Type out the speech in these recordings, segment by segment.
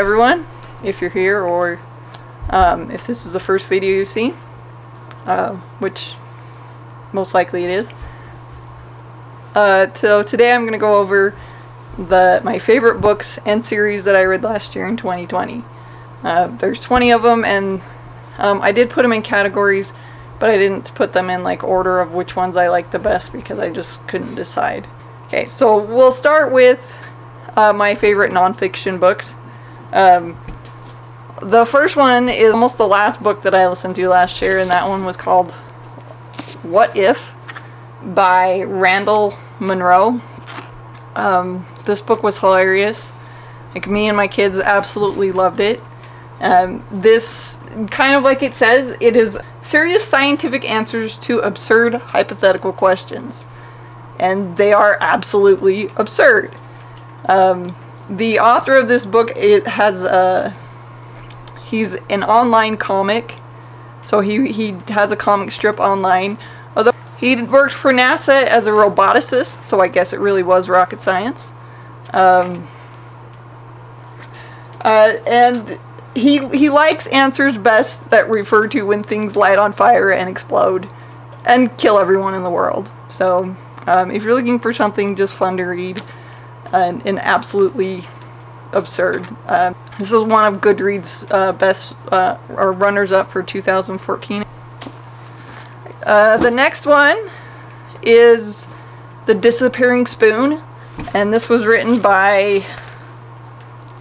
everyone, if you're here or if this is the first video you've seen, which most likely it is. So today I'm going to go over my favorite books and series that I read last year in 2020. There's 20 of them, and I did put them in categories, but I didn't put them in like order of which ones I liked the best because I just couldn't decide. Okay, so we'll start with my favorite nonfiction books. The first one is almost the last book that I listened to last year, and that one was called What If by Randall Munroe. This book was hilarious. Like, me and my kids absolutely loved it. This, kind of like it says, it is serious scientific answers to absurd hypothetical questions. And they are absolutely absurd. The author of this book, he's an online comic, so he has a comic strip online. Although he worked for NASA as a roboticist, so I guess it really was rocket science. And he likes answers best that refer to when things light on fire and explode and kill everyone in the world. So if you're looking for something just fun to read and absolutely absurd, this is one of Goodreads' best or runners-up for 2014. The next one is The Disappearing Spoon, and this was written by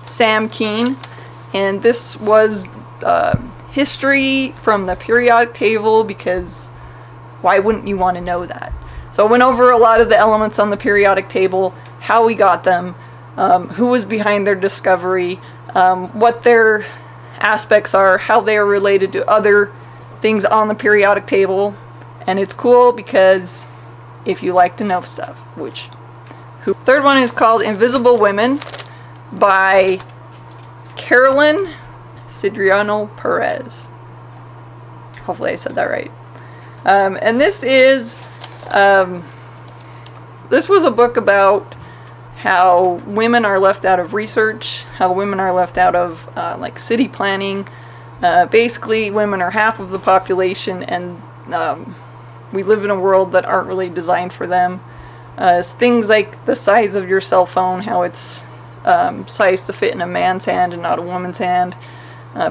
Sam Keene, and this was history from the periodic table, because why wouldn't you want to know that? So I went over a lot of the elements on the periodic table, how we got them, who was behind their discovery, what their aspects are, how they are related to other things on the periodic table. And it's cool because if you like to know stuff, which third one is called Invisible Women by Carolyn Sidriano Perez. Hopefully I said that right. And this was a book about how women are left out of research, how women are left out of like city planning. Basically, women are half of the population, and we live in a world that aren't really designed for them. Things like the size of your cell phone, how it's sized to fit in a man's hand and not a woman's hand,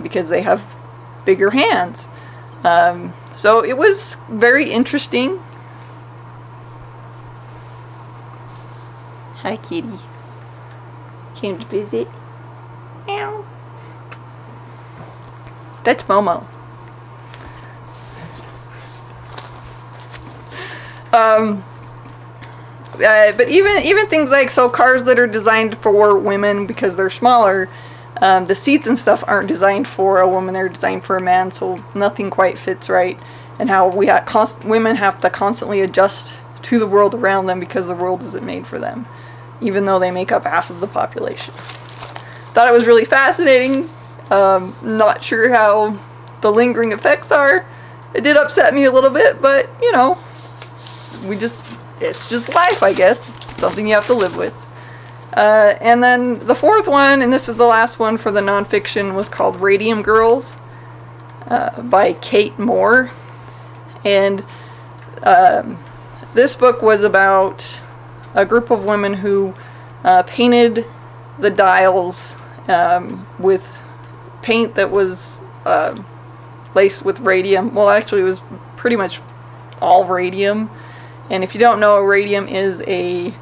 because they have bigger hands. So it was very interesting. Hi, kitty. Came to visit. Meow. That's Momo. But even things like, so cars that are designed for women because they're smaller, the seats and stuff aren't designed for a woman, they're designed for a man, so nothing quite fits right. And how women have to constantly adjust to the world around them because the world isn't made for them, even though they make up half of the population. Thought it was really fascinating. Not sure how the lingering effects are. It did upset me a little bit, but you know, it's just life, I guess. It's something you have to live with. And then the fourth one, and this is the last one for the nonfiction, was called Radium Girls by Kate Moore. And this book was about a group of women who painted the dials with paint that was laced with radium. Well, actually, it was pretty much all radium. And if you don't know, radium is a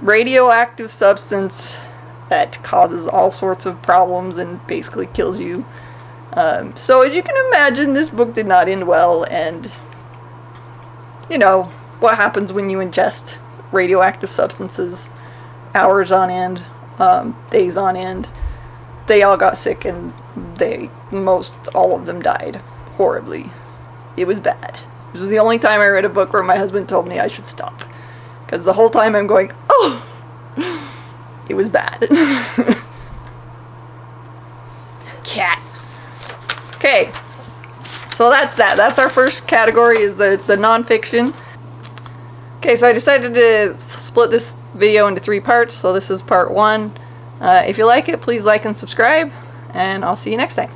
radioactive substance that causes all sorts of problems and basically kills you. So as you can imagine, this book did not end well, and you know what happens when you ingest radioactive substances hours on end, days on end. They all got sick, and all of them died horribly. It was bad. This was the only time I read a book where my husband told me I should stop, because the whole time I'm going, oh, it was bad. Cat. Okay, so that's that. That's our first category, is the nonfiction. Okay, so I decided to split this video into 3 parts. So this is part 1. If you like it, please like and subscribe, and I'll see you next time.